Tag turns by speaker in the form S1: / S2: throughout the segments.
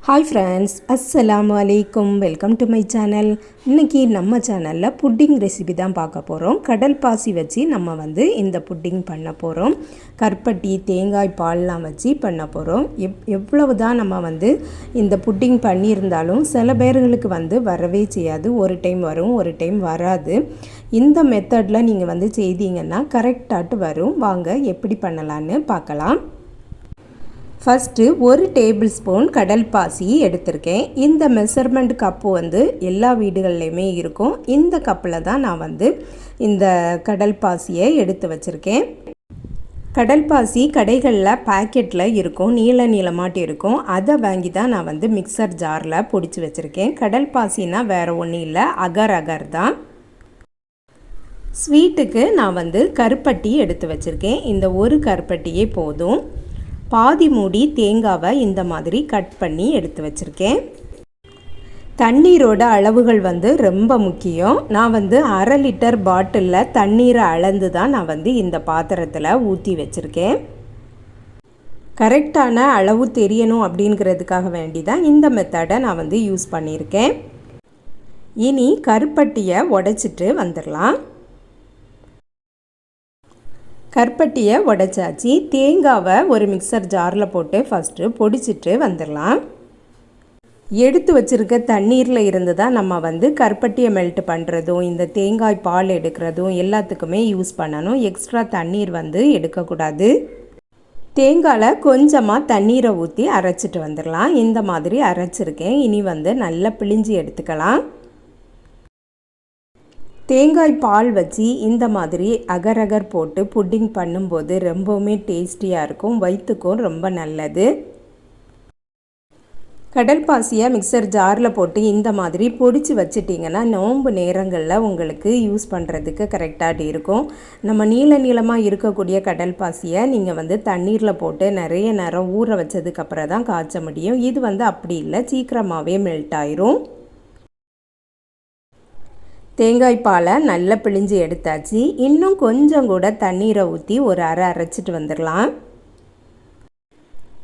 S1: Hi friends, அஸ்ஸலாமு அலைக்கும். Welcome to my channel. இன்றைக்கி நம்ம சேனலில் புட்டிங் ரெசிபி தான் பார்க்க போகிறோம். கடல் பாசி வச்சு நம்ம இந்த புட்டிங் பண்ண போகிறோம். கருப்பட்டி, தேங்காய் பால்லாம் வச்சு பண்ண போகிறோம். எவ்வளவு தான் நம்ம இந்த புட்டிங் பண்ணியிருந்தாலும் சில பேர்களுக்கு வரவே செய்யாது. ஒரு டைம் வரும், ஒரு டைம் வராது. இந்த மெத்தடில் நீங்கள் செய்தீங்கன்னா கரெக்டாட்டு வரும். வாங்க எப்படி பண்ணலான்னு பார்க்கலாம். ஃபஸ்ட்டு ஒரு டேபிள் ஸ்பூன் கடல் பாசி எடுத்திருக்கேன். இந்த மெஷர்மெண்ட் கப்பு எல்லா வீடுகள்லையுமே இருக்கும். இந்த கப்பில் தான் நான் இந்த கடல் பாசியை எடுத்து வச்சுருக்கேன். கடல் பாசி கடைகளில் பேக்கெட்டில் இருக்கும், நீள நீளமாட்டி இருக்கும். அதை வாங்கி தான் நான் மிக்சர் ஜாரில் பிடிச்சி வச்சுருக்கேன். கடல் பாசினா வேறு ஒன்றும் இல்லை, அகர் அகர் தான். ஸ்வீட்டுக்கு நான் கருப்பட்டி எடுத்து வச்சுருக்கேன். இந்த ஒரு கருப்பட்டியே போதும். பாதி மூடி தேங்காவை இந்த மாதிரி கட் பண்ணி எடுத்து வச்சுருக்கேன். தண்ணீரோட அளவுகள் ரொம்ப முக்கியம். நான் 1/2 லிட்டர் பாட்டிலில் தண்ணீரை அளந்து தான் நான் இந்த பாத்திரத்தில் ஊற்றி வச்சுருக்கேன். கரெக்டான அளவு தெரியணும் அப்படிங்கிறதுக்காக வேண்டி தான் இந்த மெத்தடை நான் யூஸ் பண்ணியிருக்கேன். இனி கருப்பட்டியை உடைச்சிட்டு வந்துடலாம். கருப்பட்டியை உடைச்சாச்சு. தேங்காவை ஒரு மிக்சர் ஜாரில் போட்டு ஃபஸ்ட்டு பொடிச்சிட்டு வந்துடலாம். எடுத்து வச்சுருக்க தண்ணீரில் இருந்து தான் நம்ம கருப்பட்டியை மெல்ட் பண்ணுறதும் இந்த தேங்காய் பால் எடுக்கிறதும் எல்லாத்துக்குமே யூஸ் பண்ணணும். எக்ஸ்ட்ரா தண்ணீர் எடுக்கக்கூடாது. தேங்காயில் கொஞ்சமாக தண்ணீரை ஊற்றி அரைச்சிட்டு வந்துடலாம். இந்த மாதிரி அரைச்சிருக்கேன். இனி நல்லா பிழிஞ்சு எடுத்துக்கலாம். தேங்காய் பால் வச்சு இந்த மாதிரி அகர் போட்டு புட்டிங் பண்ணும்போது ரொம்பவுமே டேஸ்டியாக இருக்கும். வயிற்றுக்கும் ரொம்ப நல்லது. கடல் பாசியை மிக்சர் ஜாரில் போட்டு இந்த மாதிரி பொடிச்சு வச்சிட்டிங்கன்னா நோன்பு நேரங்களில் உங்களுக்கு யூஸ் பண்ணுறதுக்கு கரெக்டாக இருக்கும். நம்ம நீளமாக இருக்கக்கூடிய கடல் பாசியை நீங்கள் தண்ணீரில் போட்டு நிறைய நேரம் ஊற வச்சதுக்கப்புறம் தான் காய்ச்ச முடியும். இது அப்படி இல்லை, சீக்கிரமாகவே மெல்ட் ஆயிரும். தேங்காய் பாலை நல்லா பிழிஞ்சு எடுத்தாச்சு. இன்னும் கொஞ்சம் கூட தண்ணீரை ஊற்றி ஒரு அரைச்சிட்டு வந்துடலாம்.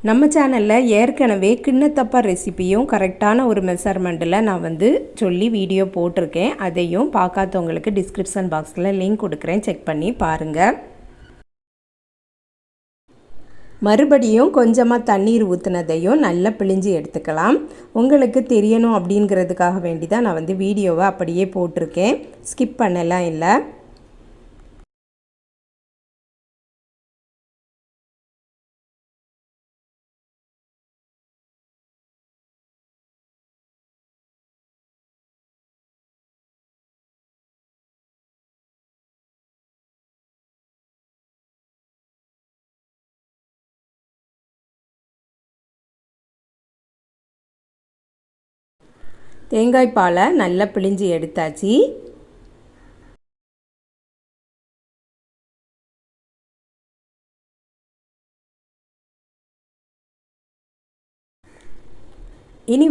S1: நம்ம சேனலில் ஏற்கனவே கிண்ணத்தப்பா ரெசிப்பியும் கரெக்டான ஒரு மெஷர்மெண்ட்டில் நான் சொல்லி வீடியோ போட்டிருக்கேன். அதையும் பார்க்காதவங்களுக்கு டிஸ்கிரிப்ஷன் பாக்ஸில் லிங்க் கொடுக்குறேன், செக் பண்ணி பாருங்கள். மறுபடியும் கொஞ்சமாக தண்ணீர் ஊற்றுனதையும் நல்லா பிழிஞ்சு எடுத்துக்கலாம். உங்களுக்கு தெரியணும் அப்படிங்கிறதுக்காக வேண்டி தான் நான் வீடியோவை அப்படியே போட்டிருக்கேன், ஸ்கிப் பண்ணலாம் இல்லை. தேங்காய் பாலை நல்லா பிழிஞ்சு எடுத்தாச்சு. இனி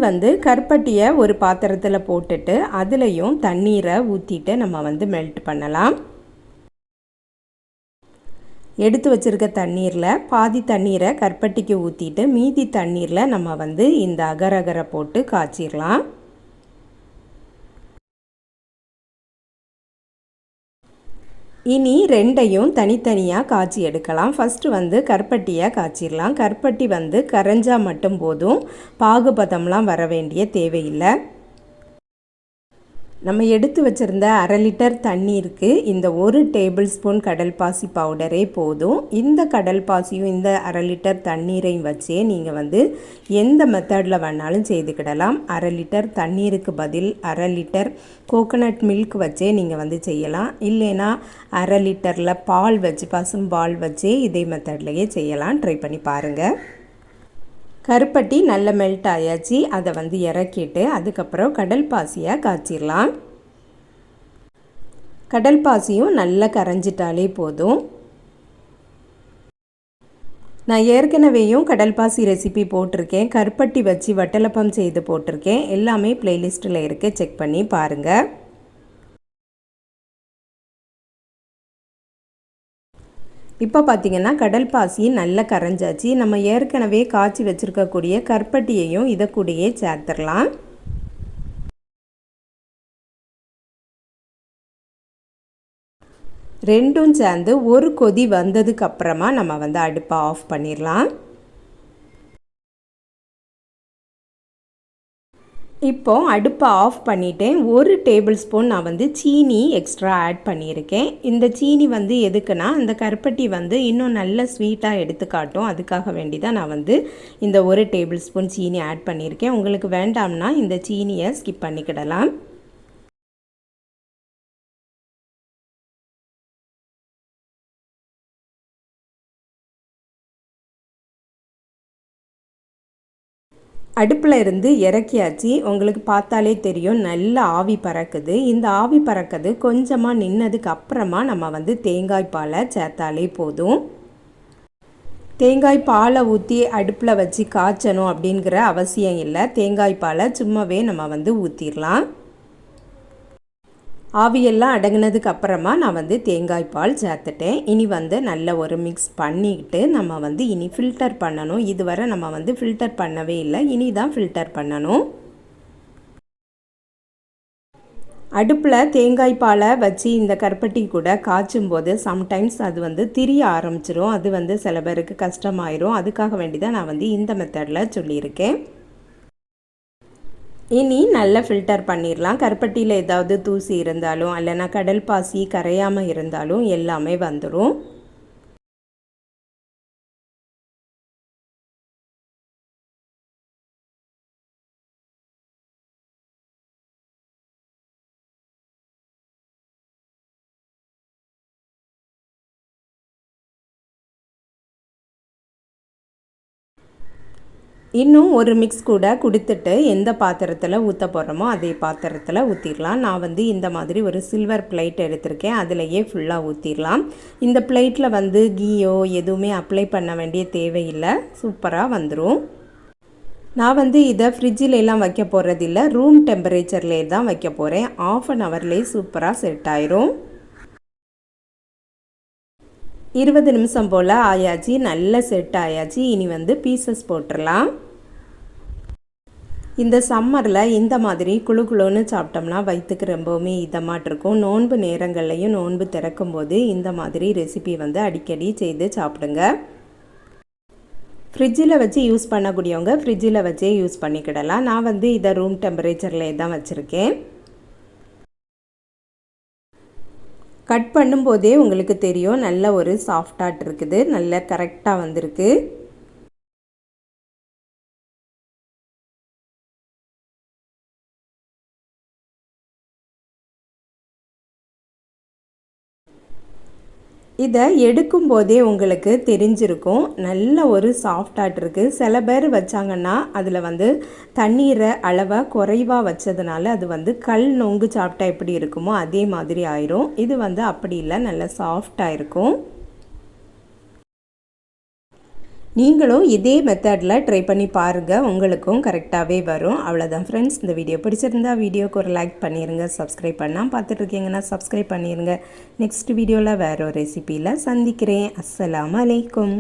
S1: கருப்பட்டியை ஒரு பாத்திரத்தில் போட்டுட்டு அதுலேயும் தண்ணீரை ஊற்றிட்டு நம்ம மெல்ட் பண்ணலாம். எடுத்து வச்சுருக்க தண்ணீரில் பாதி தண்ணீரை கருப்பட்டிக்கு ஊற்றிட்டு மீதி தண்ணீரில் நம்ம இந்த அகரகரை போட்டு காய்ச்சிடலாம். இனி ரெண்டையும் தனித்தனியாக காய்ச்சி எடுக்கலாம். ஃபஸ்ட்டு கருப்பட்டியை காய்ச்சிடலாம். கருப்பட்டி கரைஞ்சால் மட்டும் போதும், பாகுபதம்லாம் வர வேண்டிய தேவையில்லை. நம்ம எடுத்து வச்சுருந்த 1/2 லிட்டர் தண்ணீருக்கு இந்த 1 டேபிள் ஸ்பூன் கடல் பாசி பவுடரே போதும். இந்த கடல் பாசியும் இந்த 1/2 லிட்டர் தண்ணீரையும் வச்சே நீங்கள் எந்த மெத்தடில் வேணாலும் செய்துக்கிடலாம். 1/2 லிட்டர் தண்ணீருக்கு பதில் 1/2 லிட்டர் கோகோனட் மில்க் வச்சே நீங்கள் செய்யலாம். இல்லைன்னா 1/2 லிட்டரில் பால் வச்சு, பசும் பால் வச்சே இதே மெத்தட்லேயே செய்யலாம். ட்ரை பண்ணி பாருங்கள். கருப்பட்டி நல்ல மெல்ட் ஆயாச்சு. அதை இறக்கிட்டு அதுக்கப்புறம் கடல் பாசியை காய்ச்சிடலாம். கடல் பாசியும் நல்லா கரைஞ்சிட்டாலே போதும். நான் ஏற்கனவேயும் கடல் பாசி ரெசிபி போட்டிருக்கேன். கருப்பட்டி வச்சு வட்டலப்பம் செய்து போட்டிருக்கேன். எல்லாமே பிளேலிஸ்ட்டில் இருக்குது, செக் பண்ணி பாருங்கள். இப்போ பார்த்திங்கன்னா கடல் பாசி நல்லா கரைஞ்சாச்சு. நம்ம ஏற்கனவே காய்ச்சி வச்சுருக்கக்கூடிய கருப்பட்டியையும் இதை கூடயே சேர்த்துடலாம். ரெண்டும் சேர்ந்து ஒரு கொதி வந்ததுக்கு அப்புறமா நம்ம வந்து அடுப்பை ஆஃப் பண்ணிடலாம். இப்போ அடுப்பை ஆஃப் பண்ணிட்டேன். 1 டேபிள் ஸ்பூன் நான் வந்து சீனி எக்ஸ்ட்ரா ஆட் பண்ணியிருக்கேன். இந்த சீனி வந்து எதுக்குன்னா அந்த கருப்பட்டி வந்து இன்னும் நல்ல ஸ்வீட்டாக எடுத்து காட்டும். அதுக்காக வேண்டி தான் நான் வந்து இந்த 1 டேபிள் ஸ்பூன் சீனி ஆட் பண்ணியிருக்கேன். உங்களுக்கு வேண்டாம்னா இந்த சீனியை ஸ்கிப் பண்ணிக்கிடலாம். அடுப்பில் இருந்து இறக்கியாச்சு. உங்களுக்கு பார்த்தாலே தெரியும் நல்ல ஆவி பறக்குது. இந்த ஆவி பறக்குது கொஞ்சமாக நின்னதுக்கு அப்புறமா நம்ம வந்து தேங்காய் பாலை சேர்த்தாலே போதும். தேங்காய் பாலை ஊற்றி அடுப்பில் வச்சு காய்ச்சணும் அப்படிங்கிற அவசியம் இல்லை. தேங்காய் பாலை சும்மாவே நம்ம வந்து ஊற்றிடலாம். ஆவியெல்லாம் அடங்கினதுக்கு அப்புறமா நான் வந்து தேங்காய் பால் சேர்த்துட்டேன். இனி வந்து நல்ல ஒரு மிக்ஸ் பண்ணிக்கிட்டு நம்ம வந்து இனி ஃபில்டர் பண்ணணும். இதுவரை நம்ம வந்து ஃபில்டர் பண்ணவே இல்லை, இனி தான் ஃபில்டர் பண்ணணும். அடுப்பில் தேங்காய் பாலை வச்சு இந்த கருப்பட்டி கூட காய்ச்சும் போது சம்டைம்ஸ் அது வந்து திரிய ஆரம்பிச்சிரும். அது வந்து சில பேருக்கு கஷ்டமாயிரும். அதுக்காக வேண்டி தான் நான் வந்து இந்த மெத்தடில் சொல்லியிருக்கேன். இனி நல்லா ஃபில்டர் பண்ணிடலாம். கருப்பட்டியில் ஏதாவது தூசி இருந்தாலும் இல்லைனா கடல் பாசி கரையாமல் இருந்தாலும் எல்லாமே வந்துடும். இன்னும் ஒரு மிக்ஸ் கூட கொடுத்துட்டு எந்த பாத்திரத்தில் ஊற்ற போகிறோமோ அதே பாத்திரத்தில் ஊற்றிடலாம். நான் வந்து இந்த மாதிரி ஒரு சில்வர் பிளேட் எடுத்திருக்கேன். அதிலையே ஃபுல்லாக ஊற்றிடலாம். இந்த பிளேட்டில் வந்து கீயோ எதுவுமே அப்ளை பண்ண வேண்டிய தேவையில்லை. சூப்பராக வந்துடும். நான் வந்து இதை ஃப்ரிட்ஜிலெலாம் வைக்க போகிறதில்ல, ரூம் டெம்பரேச்சர்லேயே தான் வைக்க போகிறேன். 1/2 ஹவர்லேயே சூப்பராக செட் ஆயிரும். 20 நிமிஷம் போல் ஆயாச்சு. நல்ல செட் ஆயாச்சு. இனி வந்து பீசஸ் போட்டுடலாம். இந்த சம்மரில் இந்த மாதிரி குழு குழுன்னு சாப்பிட்டோம்னா வயிற்றுக்கு ரொம்பவுமே இதமாட்டிருக்கும். நோன்பு நேரங்கள்லையும் நோன்பு திறக்கும் போது இந்த மாதிரி ரெசிபி வந்து அடிக்கடி செய்து சாப்பிடுங்க. ஃப்ரிட்ஜில் வச்சு யூஸ் பண்ணக்கூடியவங்க ஃப்ரிட்ஜில் வச்சே யூஸ் பண்ணிக்கிடலாம். நான் வந்து இதை ரூம் டெம்பரேச்சர்லேயே தான் வச்சுருக்கேன். கட் பண்ணும்போதே உங்களுக்கு தெரியும் நல்ல ஒரு சாஃப்டாக இருக்குது. நல்ல கரெக்டாக வந்திருக்கு. இதை எடுக்கும்போதே உங்களுக்கு தெரிஞ்சிருக்கும் நல்ல ஒரு சாஃப்டாக இருக்குது. சில பேர் வச்சாங்கன்னா அதில் வந்து தண்ணீரை அளவை குறைவாக வச்சதுனால அது வந்து கல் நொங்கு சாப்பிட்டா எப்படி இருக்குமோ அதே மாதிரி ஆயிரும். இது வந்து அப்படி இல்லை, நல்ல சாஃப்டாக இருக்கும். நீங்களும் இதே மெத்தடில் ட்ரை பண்ணி பாருங்கள், உங்களுக்கும் கரெக்டாகவே வரும். அவ்வளோதான் ஃப்ரெண்ட்ஸ். இந்த வீடியோ பிடிச்சிருந்தா வீடியோக்கு ஒரு லைக் பண்ணிடுங்க. சப்ஸ்கிரைப் பண்ணால் பார்த்துட்ருக்கீங்கன்னா சப்ஸ்கிரைப் பண்ணிடுங்க. நெக்ஸ்ட் வீடியோவில் வேறு ஒரு ரெசிபியில் சந்திக்கிறேன். அஸ்ஸலாமு அலைக்கும்.